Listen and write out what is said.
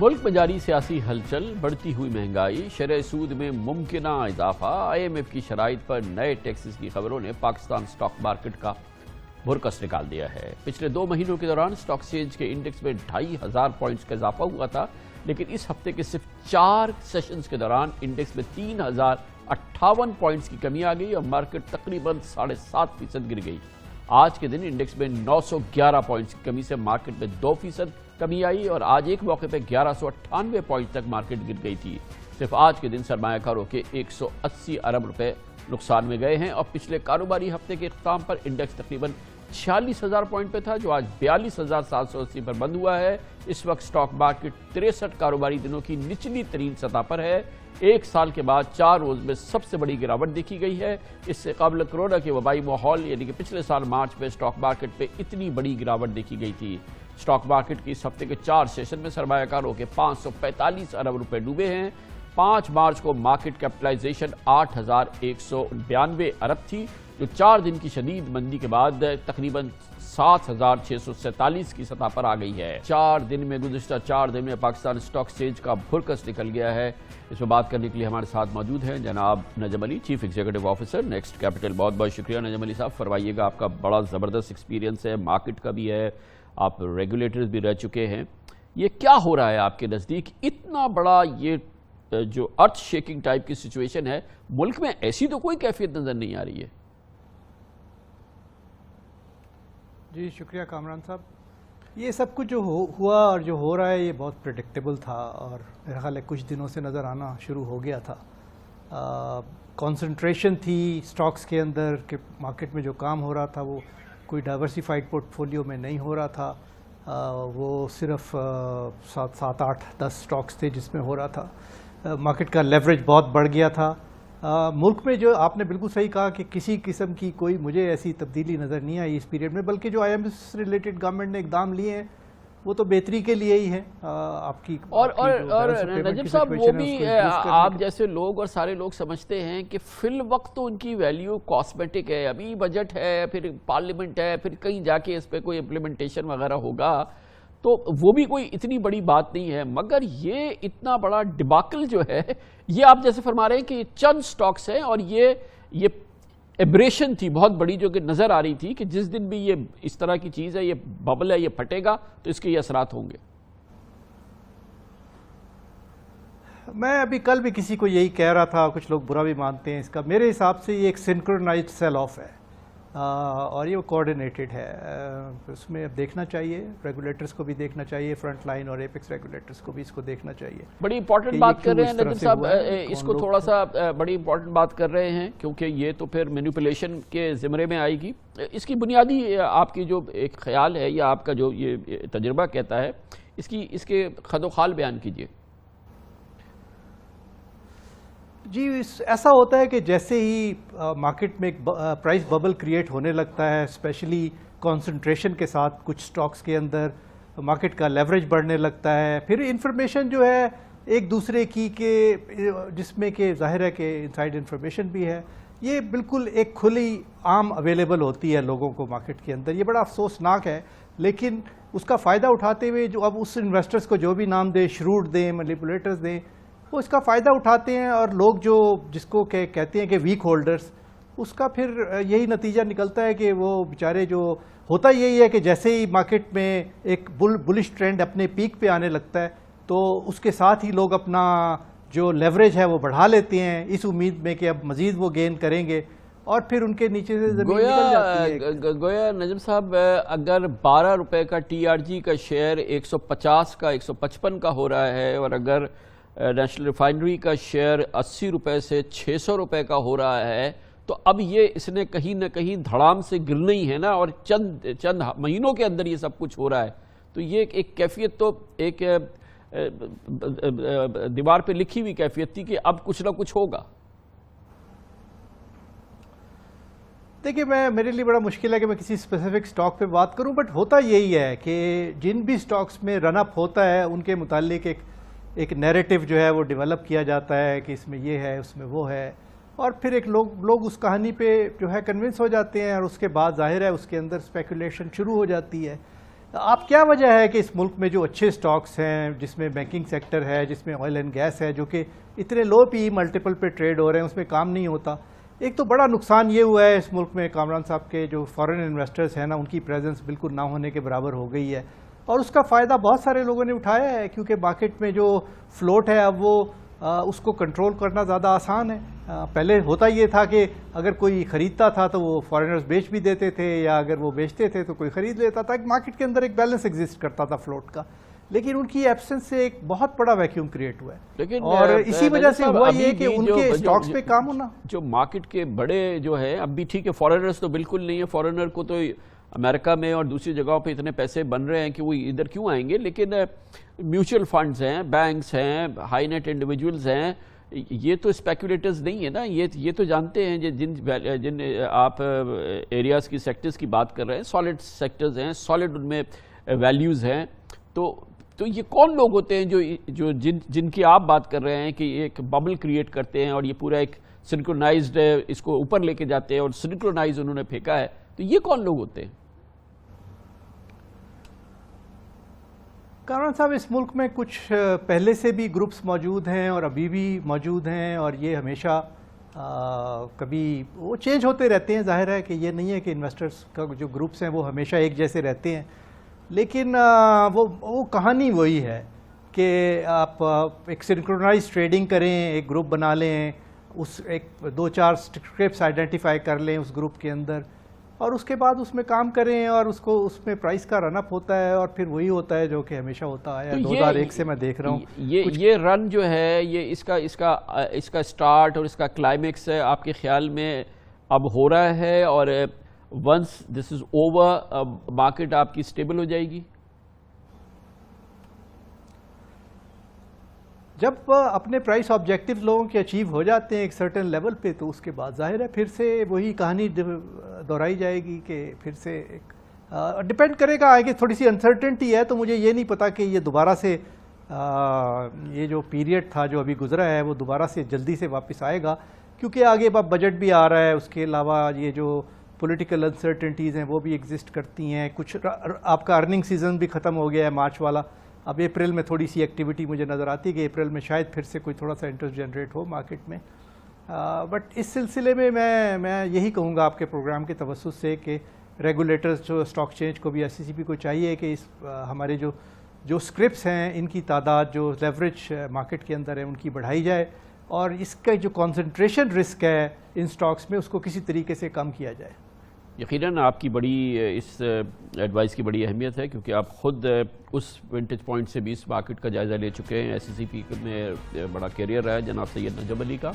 मुल्क में जारी सियासी हलचल, बढ़ती हुई महंगाई, शरह सूद में मुमकिना इजाफा, IMF की शराइत पर नए टैक्सेस की खबरों ने पाकिस्तान स्टॉक मार्केट का भुरकस निकाल दिया है। पिछले 2 महीनों के दौरान स्टॉक एक्सचेंज के इंडेक्स में 2500 पॉइंट्स का इजाफा हुआ था, लेकिन इस हफ्ते के सिर्फ 4 सेशंस के दौरान इंडेक्स में 3058 पॉइंट्स की कमी आ गई और मार्केट तकरीबन 7.5% गिर गई। आज के दिन इंडेक्स में 911 पॉइंट्स की कमी से मार्केट में 2% कमी आई और आज एक मौके पर 1198 पॉइंट तक मार्केट गिर गई थी। सिर्फ आज के दिन सरमायाकारों के 180 अरब रुपए नुकसान में गए हैं और पिछले कारोबारी हफ्ते के इख्तिताम पर इंडेक्स तकरीबन 46,000 पॉइंट पे था, जो आज 42,780 पर बंद हुआ है। इस वक्त स्टॉक मार्केट 63 कारोबारी दिनों की निचली तरीन सतह पर है। एक साल के बाद 4 रोज में सबसे बड़ी गिरावट देखी गई है। इससे कबल कोरोना के वबाई माहौल यानी कि पिछले साल मार्च में स्टॉक मार्केट पे इतनी बड़ी गिरावट देखी गई थी। स्टॉक मार्केट की इस हफ्ते के 4 सेशन में सरमायाकारों के 545 अरब रुपए डूबे हैं। 5 मार्च को मार्केट कैपिटलाइजेशन 8,192 अरब थी, जो 4 दिन की शदीद मंदी के बाद तकरीबन 7,647 की सतह पर आ गई है। 4 दिन में गुज़िश्ता 4 दिन में पाकिस्तान स्टॉक एक्सचेंज का भुरकस निकल गया है। इस पर बात करने के लिए हमारे साथ मौजूद हैं जनाब Najam Ali, chief executive officer next capital. बहुत बहुत शुक्रिया नजम अली साहब। फरमाइएगा, आपका बड़ा ज़बरदस्त एक्सपीरियंस है, मार्केट का भी है, आप रेगुलेटर्स भी रह चुके हैं। ये क्या हो रहा है आपके नज़दीक? इतना बड़ा ये जो अर्थ शेकिंग टाइप की सिचुएशन है, मुल्क में ऐसी तो कोई कैफियत नज़र नहीं आ रही है। जी शुक्रिया कामरान साहब। ये सब कुछ जो हुआ और जो हो रहा है ये बहुत प्रेडिक्टेबल था और मेरा ख्याल है कुछ दिनों से नज़र आना शुरू हो गया था। कंसंट्रेशन थी स्टॉक्स के अंदर कि मार्केट में जो काम हो रहा था वो कोई डाइवर्सिफाइड पोर्टफोलियो में नहीं हो रहा था। वो सिर्फ 7, 8, 10 स्टॉक्स थे जिसमें हो रहा था। मार्केट का लेवरेज बहुत बढ़ गया था। मुल्क में जो आपने बिल्कुल सही कहा कि किसी किस्म की कोई मुझे ऐसी तब्दीली नज़र नहीं आई इस पीरियड में, बल्कि जो IMF से रिलेटेड गवर्नमेंट ने इकदाम लिए हैं वो तो बेहतरी के लिए ही है। आपकी और नजम साहब, वो भी आप जैसे लोग और सारे लोग समझते हैं कि फिल वक्त तो उनकी वैल्यू कॉस्मेटिक है। अभी बजट है, फिर पार्लियामेंट है, फिर कहीं जाके इस पर कोई इम्प्लीमेंटेशन वगैरह होगा, तो वो भी कोई इतनी बड़ी बात नहीं है। मगर ये इतना बड़ा डिबाकल जो है, ये आप जैसे फरमा रहे हैं कि चंद स्टॉक्स हैं और ये एब्रेशन थी बहुत बड़ी जो कि नज़र आ रही थी कि जिस दिन भी ये इस तरह की चीज़ है, ये बबल है, ये फटेगा तो इसके ये असरात होंगे। मैं अभी कल भी किसी को यही कह रहा था, कुछ लोग बुरा भी मानते हैं इसका। मेरे हिसाब से ये एक सिंक्रोनाइज्ड सेल ऑफ है और ये कोऑर्डिनेटेड है। उसमें अब देखना चाहिए, रेगुलेटर्स को भी देखना चाहिए, फ्रंट लाइन और एपेक्स रेगुलेटर्स को भी इसको देखना चाहिए। बड़ी इंपॉर्टेंट बात कर रहे हैं नजम साहब, इसको थोड़ा सा बड़ी इंपॉर्टेंट बात कर रहे हैं क्योंकि ये तो फिर मैनिपुलेशन के ज़िम्मे में आएगी। इसकी बुनियादी आपकी जो एक ख्याल है या आपका जो ये तजुर्बा कहता है, इसके खदोखाल बयान कीजिए। जी ऐसा होता है कि जैसे ही मार्केट में एक प्राइस बबल क्रिएट होने लगता है, स्पेशली कंसंट्रेशन के साथ कुछ स्टॉक्स के अंदर मार्केट का लेवरेज बढ़ने लगता है, फिर इंफॉर्मेशन जो है एक दूसरे की के जिसमें कि जाहिर है कि इनसाइड इंफॉर्मेशन भी है, ये बिल्कुल एक खुली आम अवेलेबल होती है लोगों को मार्केट के अंदर। ये बड़ा अफसोसनाक है, लेकिन उसका फ़ायदा उठाते हुए जो अब उस इन्वेस्टर्स को जो भी नाम दें, श्रूड दें, मैनिपुलेटर्स दें, वो इसका फ़ायदा उठाते हैं और लोग जो जिसको कहते हैं कि वीक होल्डर्स, उसका फिर यही नतीजा निकलता है कि वो बेचारे जो होता यही है कि जैसे ही मार्केट में एक बुलिश ट्रेंड अपने पीक पे आने लगता है तो उसके साथ ही लोग अपना जो लेवरेज है वो बढ़ा लेते हैं इस उम्मीद में कि अब मज़ीद वो गेन करेंगे और फिर उनके नीचे से ज़मीन निकल जाती है। गोया नजम साहब, अगर 12 रुपए का TRG का शेयर 150 का 155 का हो रहा है और अगर नेशनल रिफाइनरी का शेयर 80 रुपए से 600 रुपए का हो रहा है, तो अब ये इसने कहीं ना कहीं धड़ाम से गिरना ही है ना, और चंद महीनों के अंदर ये सब कुछ हो रहा है। तो ये एक कैफियत तो एक दीवार पे लिखी हुई कैफियत थी कि अब कुछ ना कुछ होगा। देखिए, मेरे लिए बड़ा मुश्किल है कि मैं किसी स्पेसिफिक स्टॉक पे बात करूं, बट होता यही है कि जिन भी स्टॉक्स में रन अप होता है उनके मुतालिक एक नैरेटिव जो है वो डेवलप किया जाता है कि इसमें ये है, उसमें वो है, और फिर एक लोग उस कहानी पे जो है कन्विंस हो जाते हैं और उसके बाद जाहिर है उसके अंदर स्पेकुलेशन शुरू हो जाती है। آپ کیا وجہ ہے کہ اس ملک میں جو اچھے سٹاکس ہیں، جس میں بینکنگ سیکٹر ہے، جس میں آئل اینڈ گیس ہے، جو کہ اتنے لو پی ملٹیپل پہ ٹریڈ ہو رہے ہیں، اس میں کام نہیں ہوتا؟ ایک تو بڑا نقصان یہ ہوا ہے اس ملک میں کامران صاحب کے جو فارن انویسٹرز ہیں نا، ان کی پریزنس بالکل نہ ہونے کے برابر ہو گئی ہے، اور اس کا فائدہ بہت سارے لوگوں نے اٹھایا ہے، کیونکہ مارکیٹ میں جو فلوٹ ہے اب وہ اس کو کنٹرول کرنا زیادہ آسان ہے۔ پہلے ہوتا یہ تھا کہ اگر کوئی خریدتا تھا تو وہ فارنرز بیچ بھی دیتے تھے، یا اگر وہ بیچتے تھے تو کوئی خرید لیتا تھا، ایک مارکیٹ کے اندر ایک بیلنس ایگزسٹ کرتا تھا فلوٹ کا، لیکن ان کی ایبسنس سے ایک بہت بڑا ویکیوم کریٹ ہوا ہے، لیکن اور اسی وجہ سے ہوا یہ کہ ان کے سٹاکس پہ کام ہونا۔ جو مارکیٹ کے بڑے جو ہے اب بھی ٹھیک ہے، فارنرز تو بالکل نہیں ہے، فارنر کو تو امریکہ میں اور دوسری جگہوں پہ اتنے پیسے بن رہے ہیں کہ وہ ادھر کیوں آئیں گے، لیکن میوچل فنڈز ہیں، بینکس ہیں، ہائی نیٹ انڈیویجولز ہیں، یہ تو اسپیکولیٹرز نہیں ہے نا، یہ تو جانتے ہیں جن آپ ایریاز کی سیکٹرز کی بات کر رہے ہیں، سالڈ سیکٹرز ہیں، سالڈ ان میں ویلیوز ہیں، تو یہ کون لوگ ہوتے ہیں جو جن کی آپ بات کر رہے ہیں کہ ایک ببل کریٹ کرتے ہیں اور یہ پورا ایک سنکرونائزڈ اس کو اوپر لے کے جاتے ہیں اور سنکرونائز انہوں نے پھینکا ہے، تو یہ کون لوگ ہوتے ہیں؟ کامران صاحب، اس ملک میں کچھ پہلے سے بھی گروپس موجود ہیں اور ابھی بھی موجود ہیں، اور یہ ہمیشہ کبھی وہ چینج ہوتے رہتے ہیں۔ ظاہر ہے کہ یہ نہیں ہے کہ انویسٹرز کا جو گروپس ہیں وہ ہمیشہ ایک جیسے رہتے ہیں، لیکن وہ کہانی وہی ہے کہ آپ ایک سنکرونائز ٹریڈنگ کریں، ایک گروپ بنا لیں، اس ایک 2-4 اسکرپٹس آئیڈینٹیفائی کر لیں اس گروپ کے اندر، اور اس کے بعد اس میں کام کریں، اور اس میں پرائس کا رن اپ ہوتا ہے، اور پھر وہی ہوتا ہے جو کہ ہمیشہ ہوتا ہے۔ 2001 سے میں دیکھ رہا ہوں یہ رن جو ہے، یہ اس کا سٹارٹ اور اس کا کلائمیکس آپ کے خیال میں اب ہو رہا ہے، اور once this is over market آپ کی سٹیبل ہو جائے گی؟ جب اپنے پرائس آبجیکٹیو لوگوں کے اچیو ہو جاتے ہیں ایک سرٹن لیول پہ، تو اس کے بعد ظاہر ہے پھر سے وہی کہانی دہرائی جائے گی کہ پھر سے ڈپینڈ کرے گا۔ آگے تھوڑی سی انسرٹنٹی ہے، تو مجھے یہ نہیں پتا کہ یہ دوبارہ سے یہ جو پیریڈ تھا جو ابھی گزرا ہے وہ دوبارہ سے جلدی سے واپس آئے گا، کیونکہ آگے اب بجٹ بھی آ رہا ہے، اس کے علاوہ یہ جو پولیٹیکل انسرٹنٹیز ہیں وہ بھی ایگزسٹ کرتی ہیں، کچھ آپ کا ارننگ سیزن بھی ختم ہو گیا ہے مارچ والا، اب اپریل میں تھوڑی سی ایکٹیویٹی مجھے نظر آتی ہے کہ اپریل میں شاید پھر سے کوئی تھوڑا سا انٹرسٹ جنریٹ ہو مارکیٹ میں، بٹ اس سلسلے میں میں یہی کہوں گا آپ کے پروگرام کے توسط سے کہ ریگولیٹرز جو اسٹاک چینج کو بھی SECB کو چاہیے کہ ہمارے جو اسکرپٹس ہیں ان کی تعداد جو لیوریج مارکیٹ کے اندر ہے ان کی بڑھائی جائے، اور اس کا جو کنسنٹریشن رسک ہے ان سٹاکس میں اس کو کسی طریقے سے کم کیا جائے۔ یقیناً آپ کی بڑی اس ایڈوائس کی بڑی اہمیت ہے، کیونکہ آپ خود اس ونٹیج پوائنٹ سے بھی اس مارکیٹ کا جائزہ لے چکے ہیں۔ SECB میں بڑا کیریئر رہا ہے جناب سید نجم علی کا۔